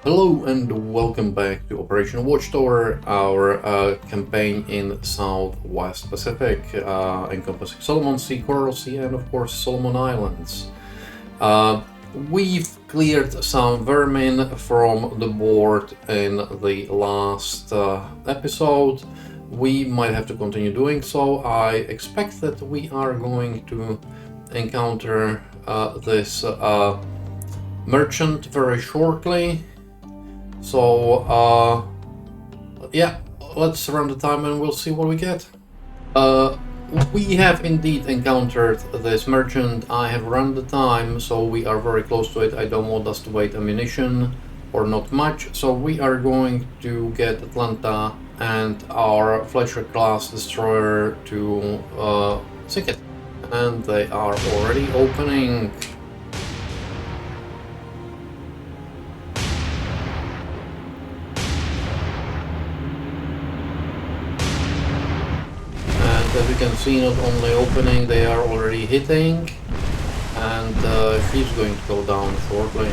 Hello and welcome back to Operation Watchtower, our campaign in Southwest Pacific, encompassing Solomon Sea, Coral Sea, and of course Solomon Islands. We've cleared some vermin from the board in the last episode. We might have to continue doing so. I expect that we are going to encounter this merchant very shortly. So, yeah, let's run the time and we'll see what we get. We have indeed encountered this merchant. I have run the time, so we are very close to it. I don't want us to wait ammunition, or not much, so we are going to get Atlanta and our Fletcher-class destroyer to sink it. And they are already opening. As you can see, not only opening, they are already hitting, and she's going to go down shortly.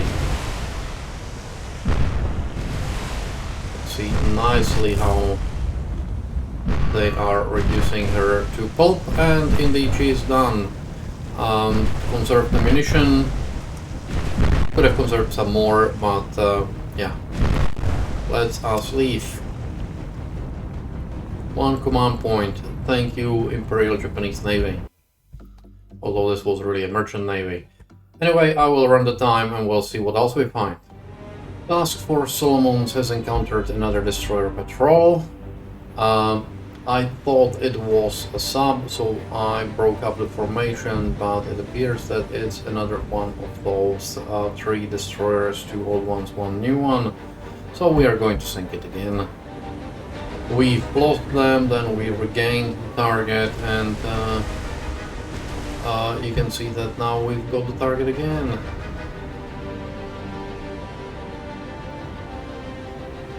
See nicely how they are reducing her to pulp, and indeed she is done. Conserved ammunition, could have conserved some more, but yeah, let us leave. One command point. Thank you, Imperial Japanese Navy. Although this was really a merchant navy. Anyway, I will run the time and we'll see what else we find. Task Force Solomons has encountered another destroyer patrol. I thought it was a sub, so I broke up the formation, but it appears that it's another one of those 3 destroyers, 2 old ones, 1 new one. So we are going to sink it again. We've lost them, then we regained the target, and you can see that now we've got the target again.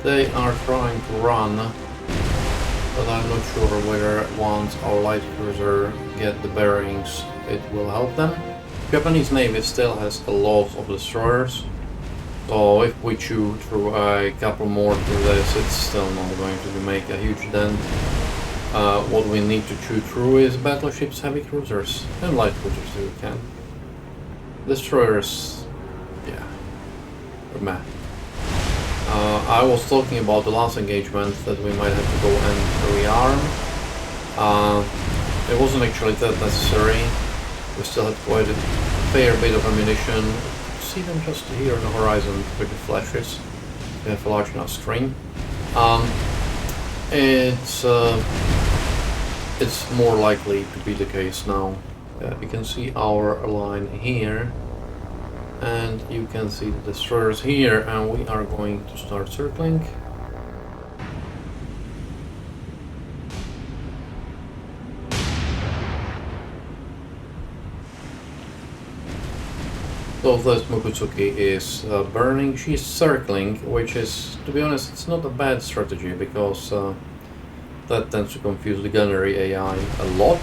They are trying to run, but I'm not sure whether once our light cruiser get the bearings it will help them. Japanese Navy still has a lot of destroyers. So if we chew through a couple more to this, it's still not going to make a huge dent. What we need to chew through is battleships, heavy cruisers, and light cruisers if we can. Destroyers, yeah, meh. I was talking about the last engagement that we might have to go and rearm. It wasn't actually that necessary. We still had quite a fair bit of ammunition. See them just here on the horizon with the flashes. We have a large enough screen. It's more likely to be the case now. You can see our line here, and you can see the destroyers here, and we are going to start circling. So this Mukutsuki is burning, she's circling, which is, to be honest, it's not a bad strategy, because that tends to confuse the gunnery AI a lot.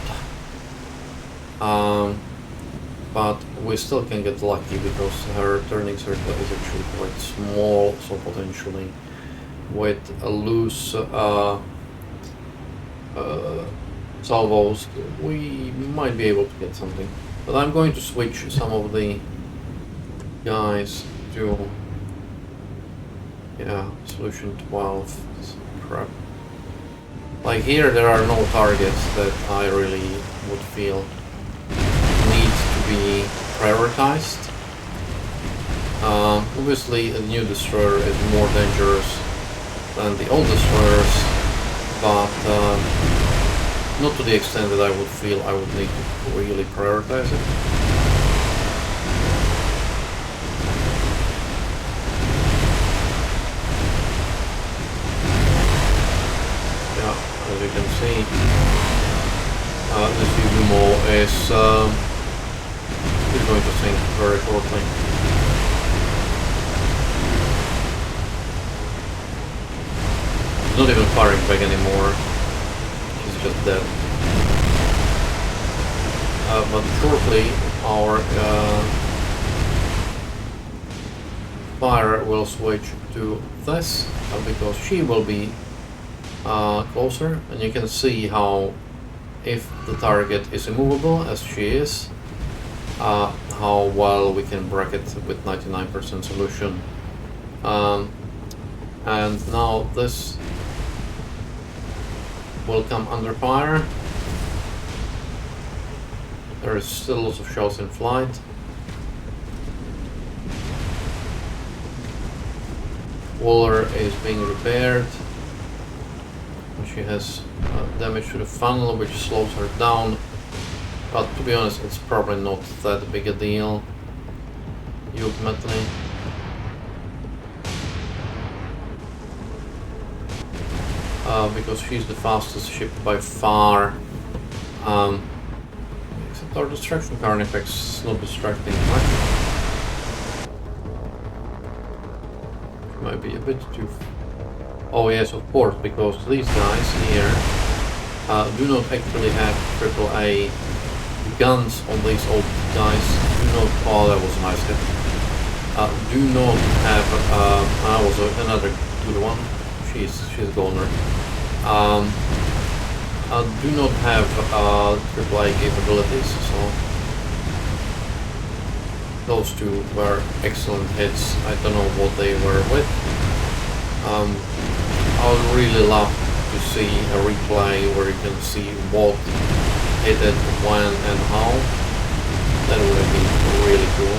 But we still can get lucky, because her turning circle is actually quite small, so potentially with a loose salvos we might be able to get something. But I'm going to switch some of the guys to, yeah, solution 12. Crap. Like here there are no targets that I really would feel need to be prioritized. Obviously a new destroyer is more dangerous than the old destroyers, but not to the extent that I would feel I would need to really prioritize it. As you can see, this Yugumo is going to sink very shortly. He's not even firing back anymore, he's just dead. But shortly our fire will switch to this because she will be closer, and you can see how if the target is immovable, as she is, how well we can break it with 99% solution. And now this will come under fire. There is still lots of shells in flight. Waller is being repaired. She has damage to the funnel, which slows her down. But to be honest, it's probably not that big a deal, ultimately. Because she's the fastest ship by far. Except our distraction carnifex is not distracting much. Might be a bit too... Oh yes, of course, because these guys here do not actually have AAA guns on these old guys. Do not... Oh, that was a nice hit. Do not have... that was another good one. She's a goner. Do not have AAA capabilities, so those two were excellent hits. I don't know what they were with. I would really love to see a replay where you can see what hit it, when and how. That would have been really cool.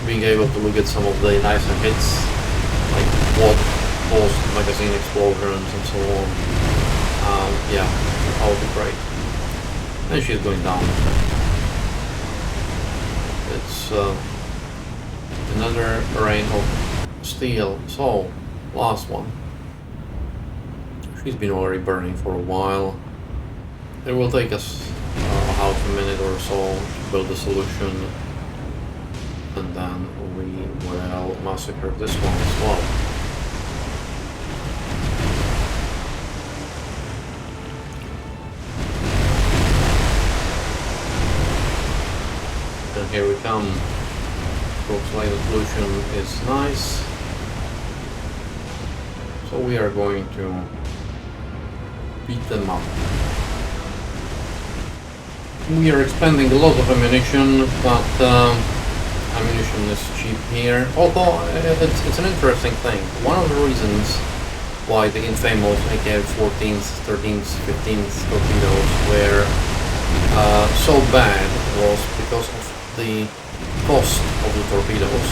Being able to look at some of the nicer hits, like what caused magazine explosions and so on. Yeah, that would be great. And she's going down. It's another rain of steel. So, last one. She's been already burning for a while. It will take us half a minute or so to build a solution, and then we will massacre this one as well. And here we come. Proxylate solution is nice. So we are going to beat them up. We are expending a lot of ammunition, but ammunition is cheap here. Although it's an interesting thing. One of the reasons why the infamous AK-14s, 13s, 15s torpedoes were so bad was because of the cost of the torpedoes.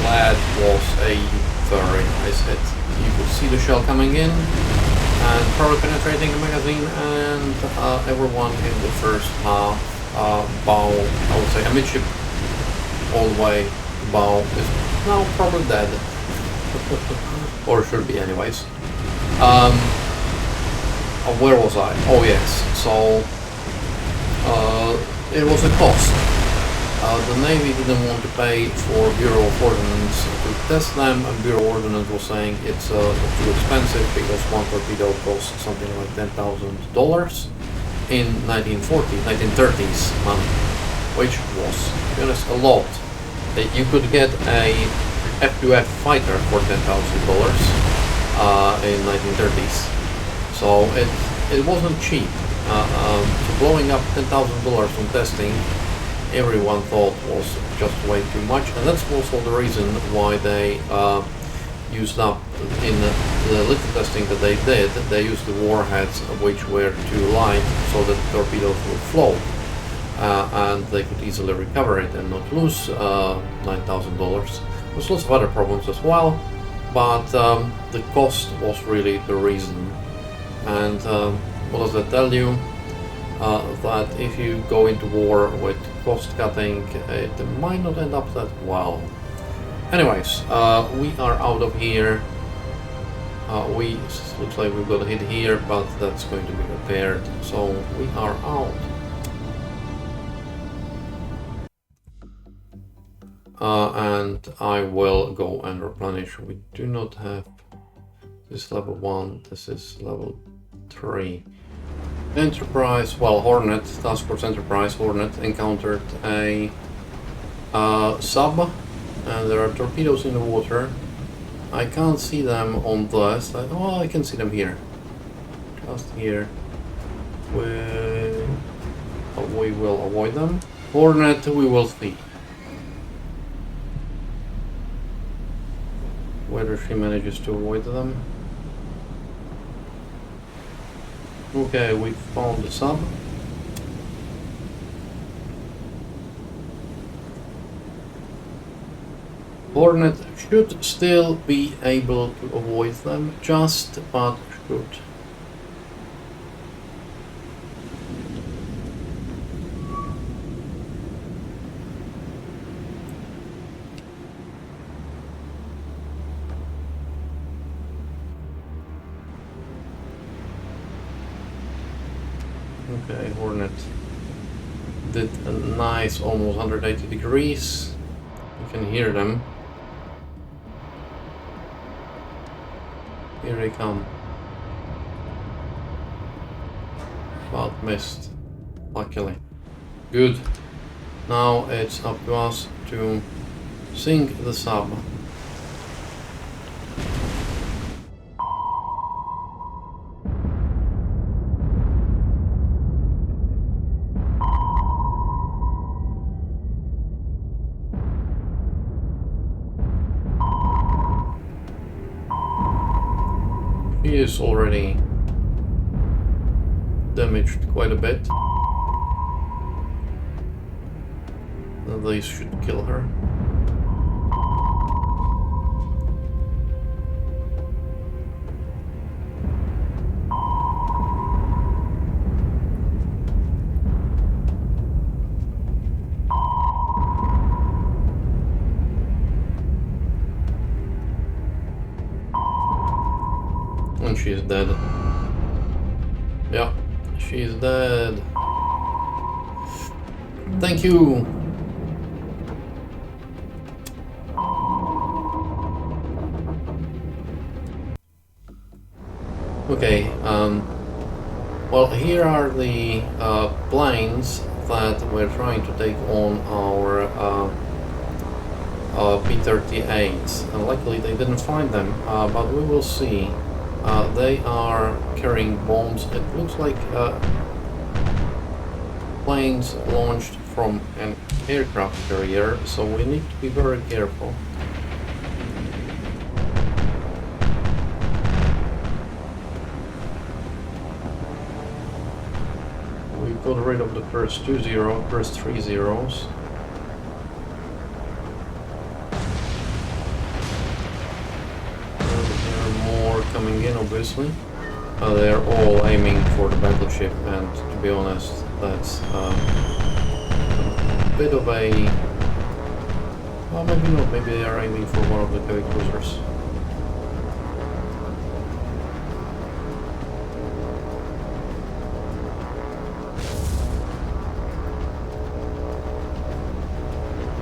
That was a very nice hit. You could see the shell coming in and probably penetrating the magazine, and everyone in the first half bow, I would say amidship all the way to bow, is now probably dead. Or should be anyways. Where was I? Oh yes, so it was a cost. The Navy didn't want to pay for Bureau of Ordnance to test them, and Bureau of Ordnance was saying it's too expensive because one torpedo cost something like $10,000 in 1930s money, which was, to be honest, a lot. You could get a F-2F fighter for $10,000 in 1930s, so it wasn't cheap. So blowing up $10,000 on testing, everyone thought was just way too much, and that's also the reason why they used up in the little testing that they did. They used the warheads which were too light so that torpedoes would float, and they could easily recover it and not lose $9,000. There's lots of other problems as well, but the cost was really the reason. And what does that tell you? That if you go into war with cost cutting, it might not end up that well. Anyways, we are out of here. Looks like we've got a hit here, but that's going to be repaired. So we are out. And I will go and replenish. We do not have this level 1. This is level 3. Enterprise, well, Hornet, Task Force Enterprise Hornet encountered a sub, and there are torpedoes in the water. I can't see them on this. Oh, I can see them here. Just here. We will avoid them. Hornet, we will see. Whether she manages to avoid them. Okay, we found the sub. Hornet should still be able to avoid them, just but should. Okay, Hornet did a nice almost 180 degrees. You can hear them. Here they come. But missed, luckily. Good. Now it's up to us to sink the sub. He is already damaged quite a bit. These should kill her. And she is dead. Yeah, she is dead. Thank you. Okay, well, here are the planes that we're trying to take on our P-38s, and luckily they didn't find them, but we will see. They are carrying bombs. It looks like planes launched from an aircraft carrier, so we need to be very careful. We got rid of the first first three zeros. Coming in, obviously. They're all aiming for the battleship, and to be honest, that's a bit of a... well, maybe not, maybe they are aiming for one of the heavy cruisers.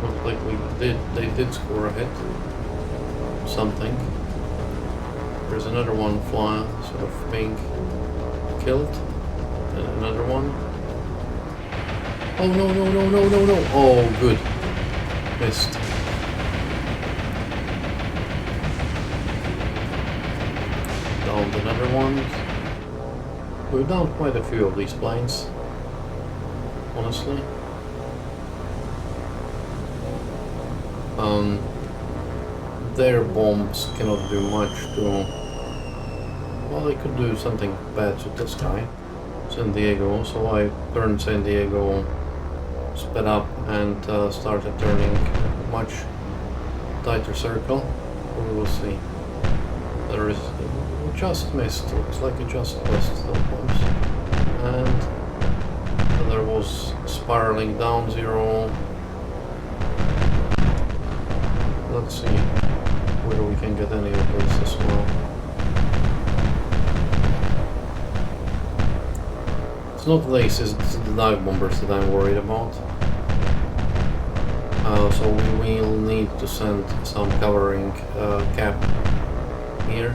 Looks like they did score a hit. Something. There's another one flying, sort of being killed. And another one. Oh no, no, no, no, no, no! Oh, good. Missed. Downed another one. We've downed quite a few of these planes, honestly. Their bombs cannot do much to... well, they could do something bad to this guy, San Diego, so I turned San Diego, sped up, and started turning a much tighter circle. We will see. There is... just missed, looks like it just missed those bombs. And there was spiraling down zero. Let's see whether we can get any of this as well. It's not the aces, it's the dive bombers that I'm worried about. So we will need to send some covering cap here.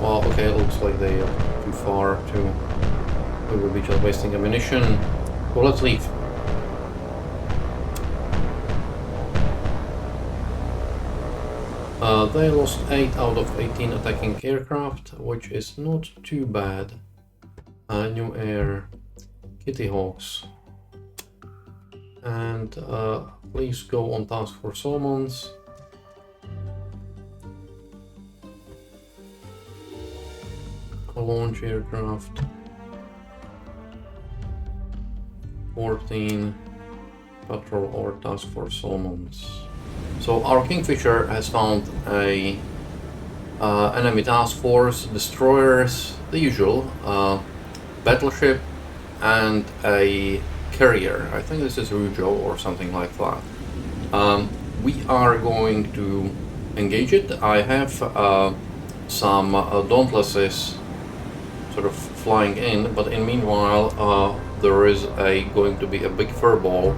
Well, okay, it looks like they too far to... We will be just wasting ammunition. So let's leave. They lost 8 out of 18 attacking aircraft, which is not too bad. New air, Kitty Hawks. And please go on task for Solomons. Launch aircraft. 14 patrol or task force Solomons. So our Kingfisher has found a enemy task force, destroyers, the usual, battleship, and a carrier. I think this is Rujo or something like that. We are going to engage it. I have some Dauntlesses sort of flying in, but in meanwhile there is going to be a big furball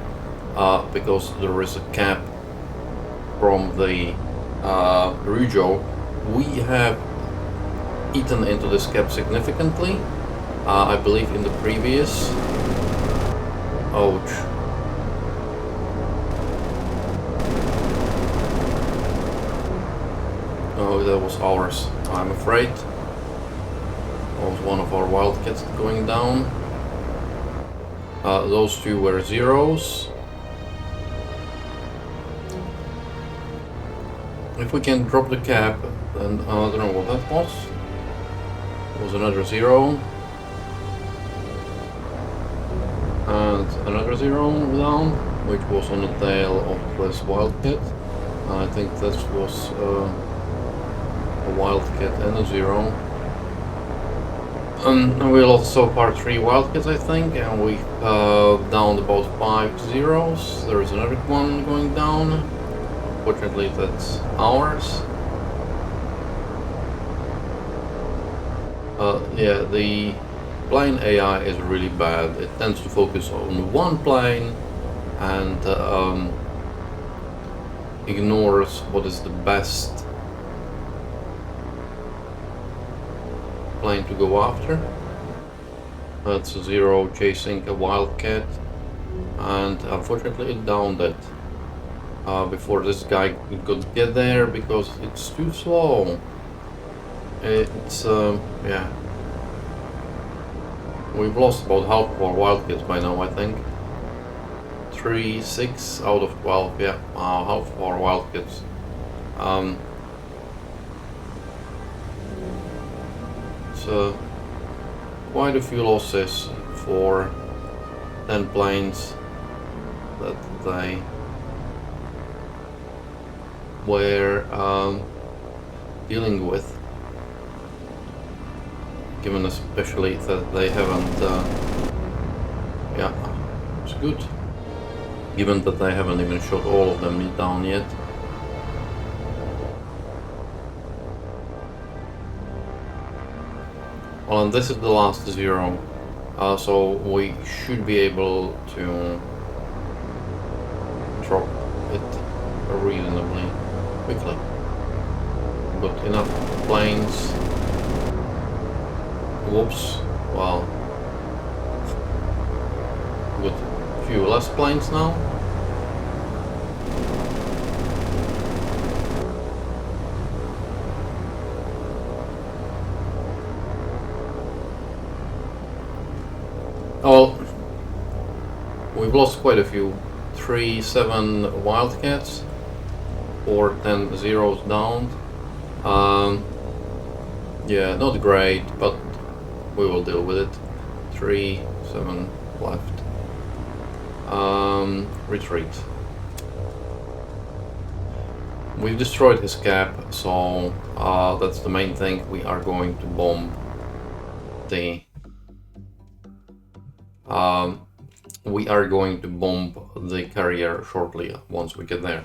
because there is a cap from the Rujo. We have eaten into this cap significantly. I believe in the previous. Ouch. Oh, that was ours, I'm afraid. That was one of our Wildcats going down. Those two were zeros. If we can drop the cap, then I don't know what that was. It was another zero. And another zero down, which was on the tail of this Wildcat. I think this was a Wildcat and a zero. And we lost so far 3 Wildcats, I think, and we downed about 5 zeros. There is another one going down. Fortunately, that's ours. Yeah, the plane AI is really bad. It tends to focus on one plane and ignores what is the best plane to go after. That's a zero chasing a Wildcat, and unfortunately it downed it before this guy could get there because it's too slow. It's yeah. We've lost about half of our Wildcats by now, I think. 6 out of 12, yeah, half of our Wildcats. So quite a few losses for 10 planes that they were dealing with. Given especially that they haven't, yeah, it's good. Given that they haven't even shot all of them down yet. Well, and this is the last zero, so we should be able to drop it reasonably quickly. Got enough planes. Whoops, well, got a few less planes now. Well, we've lost quite a few. 7 Wildcats, 10 zeros down. Yeah, not great, but we will deal with it. 7 left. Retreat. We've destroyed his cap, so that's the main thing. We are going to bomb the... we are going to bomb the carrier shortly once we get there.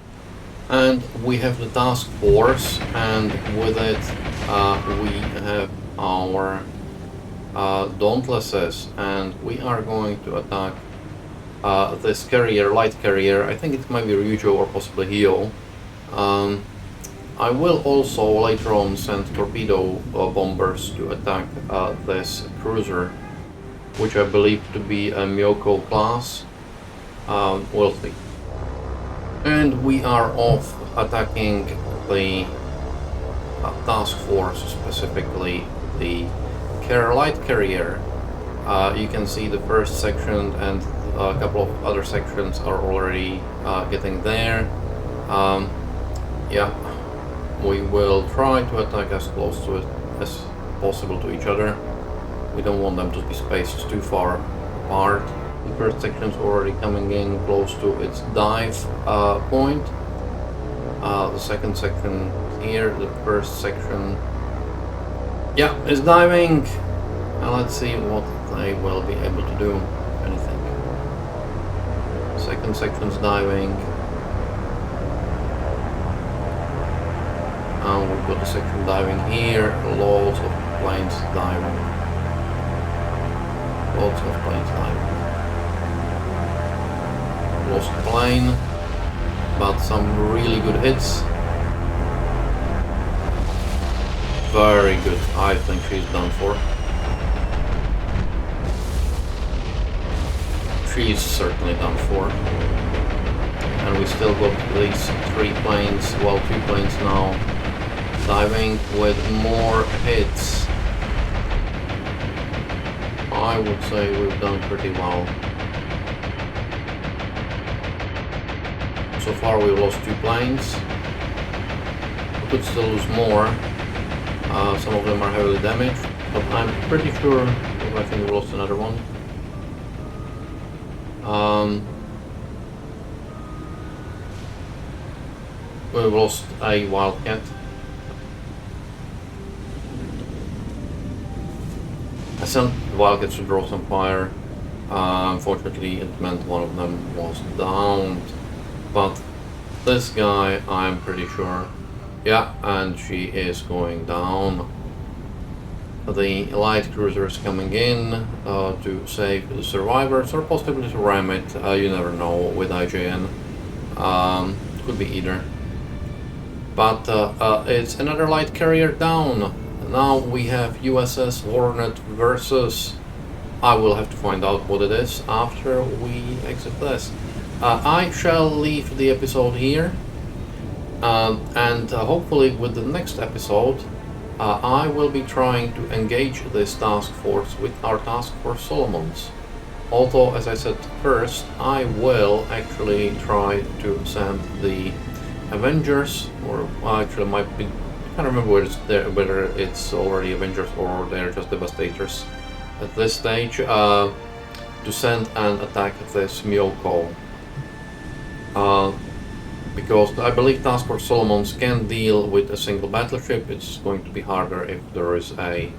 And we have the task force, and with it we have our Dauntlesses, and we are going to attack this carrier, light carrier. I think it might be Ryujo or possibly Hio. I will also later on send torpedo bombers to attack this cruiser, which I believe to be a Myoko class. We'll see. And we are off attacking the task force, specifically the light carrier. You can see the first section and a couple of other sections are already getting there. Yeah, we will try to attack as close to it as possible to each other. We don't want them to be spaced too far apart. The first section is already coming in close to its dive point. The second section here, the first section, yeah, is diving. Let's see what they will be able to do, if anything. Second section's diving. And we've got the section diving here. Loads of planes diving. Lots of planes diving. Lost plane, but some really good hits. Very good. I think she's done for. She's certainly done for. And we still got these 3 planes, well, 2 planes now, diving with more hits. I would say we've done pretty well. So far we've lost 2 planes. We could still lose more. Some of them are heavily damaged, but I'm pretty sure, I think we lost another one. We've lost a Wildcat. I sent the Wildcats to draw some fire. Unfortunately, it meant one of them was downed. But this guy, I'm pretty sure, yeah, and she is going down. The light cruiser is coming in to save the survivors, or possibly to ram it. You never know with IJN. Could be either. But it's another light carrier down. Now we have USS Hornet versus... I will have to find out what it is after we exit this. I shall leave the episode here, and hopefully with the next episode I will be trying to engage this task force with our task force Solomons. Although, as I said first, I will actually try to send the Avengers, or actually might be, I can't remember whether it's already Avengers or they're just Devastators at this stage, to send and attack this Myoko. Because I believe Task Force Solomons can deal with a single battleship. It's going to be harder if there is a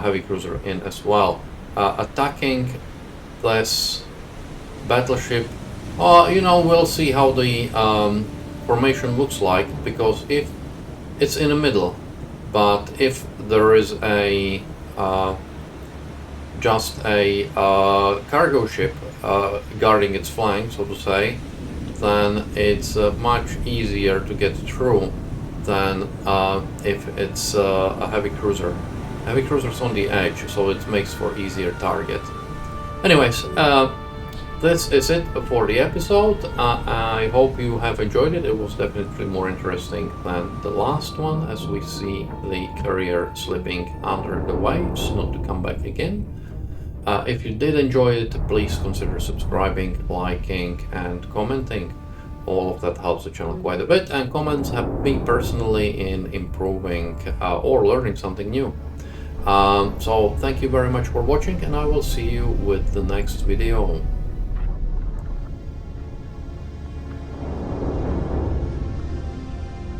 heavy cruiser in as well. Attacking this battleship, you know, we'll see how the formation looks like, because if it's in the middle, but if there is a just a cargo ship guarding its flank, so to say, then it's much easier to get through than if it's a heavy cruiser. Heavy cruiser's on the edge, so it makes for easier target. Anyways, this is it for the episode. I hope you have enjoyed it. It was definitely more interesting than the last one, as we see the carrier slipping under the waves, not to come back again. If you did enjoy it, please consider subscribing, liking and commenting. All of that helps the channel quite a bit, and comments help me personally in improving or learning something new. So thank you very much for watching, and I will see you with the next video.